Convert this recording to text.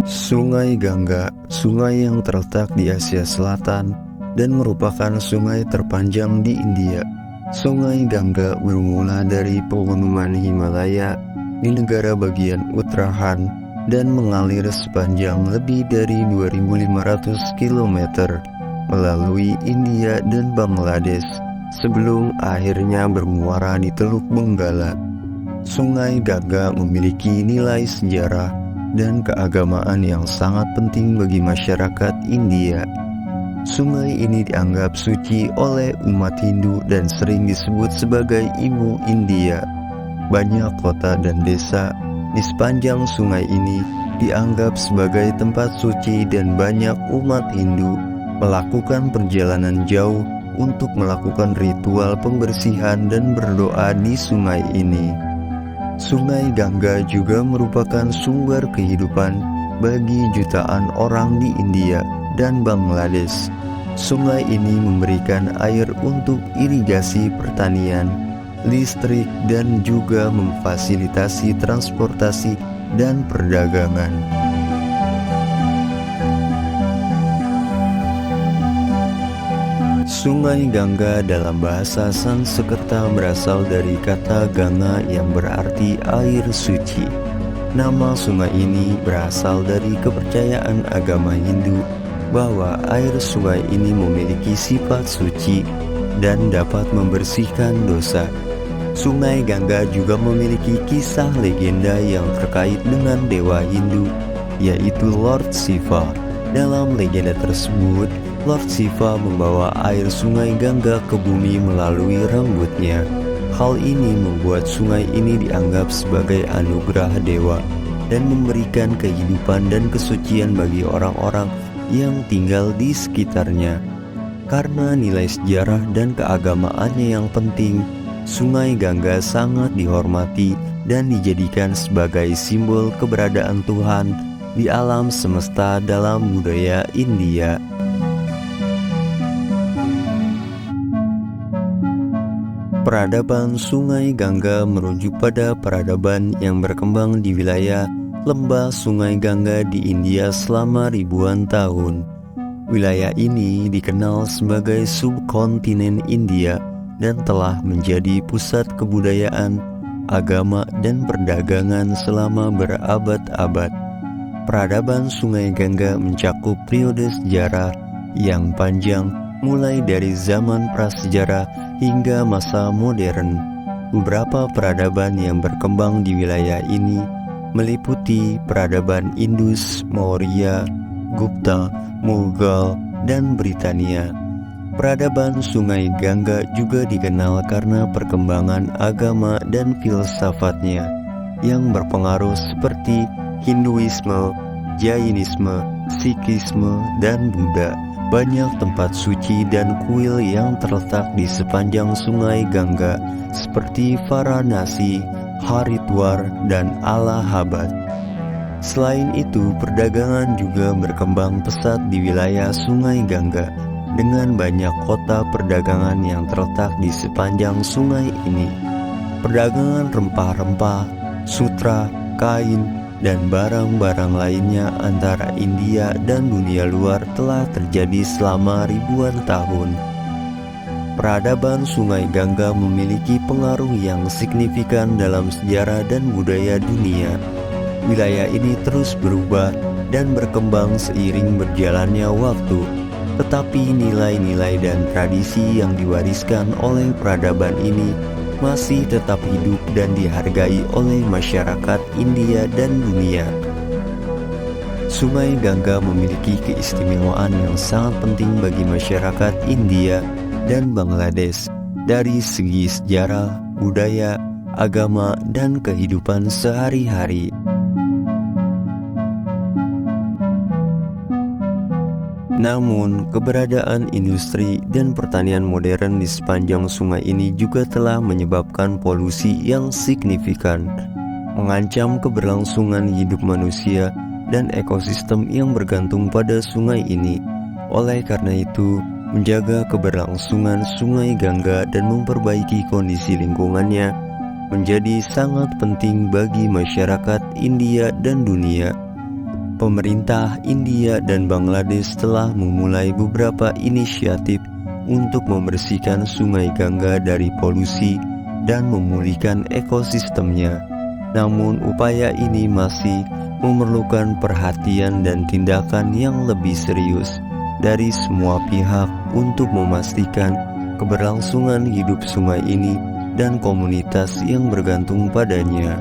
Sungai Gangga, sungai yang terletak di Asia Selatan dan merupakan sungai terpanjang di India. Sungai Gangga bermula dari pegunungan Himalaya di negara bagian Uttarakhand dan mengalir sepanjang lebih dari 2.500 km melalui India dan Bangladesh sebelum akhirnya bermuara di Teluk Benggala. Sungai Gangga memiliki nilai sejarah dan keagamaan yang sangat penting bagi masyarakat India. Sungai ini dianggap suci oleh umat Hindu dan sering disebut sebagai Ibu India. Banyak kota dan desa di sepanjang sungai ini dianggap sebagai tempat suci dan banyak umat Hindu melakukan perjalanan jauh untuk melakukan ritual pembersihan dan berdoa di sungai ini. Sungai Gangga juga merupakan sumber kehidupan bagi jutaan orang di India dan Bangladesh. Sungai ini memberikan air untuk irigasi pertanian, listrik, dan juga memfasilitasi transportasi dan perdagangan. Sungai Gangga dalam bahasa Sanskerta berasal dari kata Ganga yang berarti air suci. Nama sungai ini berasal dari kepercayaan agama Hindu bahwa air sungai ini memiliki sifat suci dan dapat membersihkan dosa. Sungai Gangga juga memiliki kisah legenda yang terkait dengan dewa Hindu, yaitu Lord Shiva. Dalam legenda tersebut, Lord Shiva membawa air sungai Gangga ke bumi melalui rambutnya. Hal ini membuat sungai ini dianggap sebagai anugerah dewa dan memberikan kehidupan dan kesucian bagi orang-orang yang tinggal di sekitarnya. Karena nilai sejarah dan keagamaannya yang penting, sungai Gangga sangat dihormati dan dijadikan sebagai simbol keberadaan Tuhan di alam semesta dalam budaya India. Peradaban Sungai Gangga merujuk pada peradaban yang berkembang di wilayah lembah Sungai Gangga di India selama ribuan tahun. Wilayah ini dikenal sebagai subkontinen India dan telah menjadi pusat kebudayaan, agama, dan perdagangan selama berabad-abad. Peradaban Sungai Gangga mencakup periode sejarah yang panjang, mulai dari zaman prasejarah hingga masa modern. Beberapa peradaban yang berkembang di wilayah ini meliputi peradaban Indus, Maurya, Gupta, Mughal, dan Britania. Peradaban Sungai Gangga juga dikenal karena perkembangan agama dan filsafatnya yang berpengaruh seperti Hinduisme, Jainisme, Sikhisme, dan Buddha. Banyak tempat suci dan kuil yang terletak di sepanjang Sungai Gangga seperti Varanasi, Haridwar, dan Allahabad. Selain itu, perdagangan juga berkembang pesat di wilayah Sungai Gangga dengan banyak kota perdagangan yang terletak di sepanjang sungai ini. Perdagangan rempah-rempah, sutra, kain, dan barang-barang lainnya antara India dan dunia luar telah terjadi selama ribuan tahun. Peradaban Sungai Gangga memiliki pengaruh yang signifikan dalam sejarah dan budaya dunia. Wilayah ini terus berubah dan berkembang seiring berjalannya waktu, tetapi nilai-nilai dan tradisi yang diwariskan oleh peradaban ini masih tetap hidup dan dihargai oleh masyarakat India dan dunia. Sungai Gangga memiliki keistimewaan yang sangat penting bagi masyarakat India dan Bangladesh dari segi sejarah, budaya, agama, dan kehidupan sehari-hari. Namun, keberadaan industri dan pertanian modern di sepanjang sungai ini juga telah menyebabkan polusi yang signifikan, mengancam keberlangsungan hidup manusia dan ekosistem yang bergantung pada sungai ini. Oleh karena itu, menjaga keberlangsungan Sungai Gangga dan memperbaiki kondisi lingkungannya menjadi sangat penting bagi masyarakat India dan dunia. Pemerintah India dan Bangladesh telah memulai beberapa inisiatif untuk membersihkan Sungai Gangga dari polusi dan memulihkan ekosistemnya. Namun upaya ini masih memerlukan perhatian dan tindakan yang lebih serius dari semua pihak untuk memastikan keberlangsungan hidup sungai ini dan komunitas yang bergantung padanya.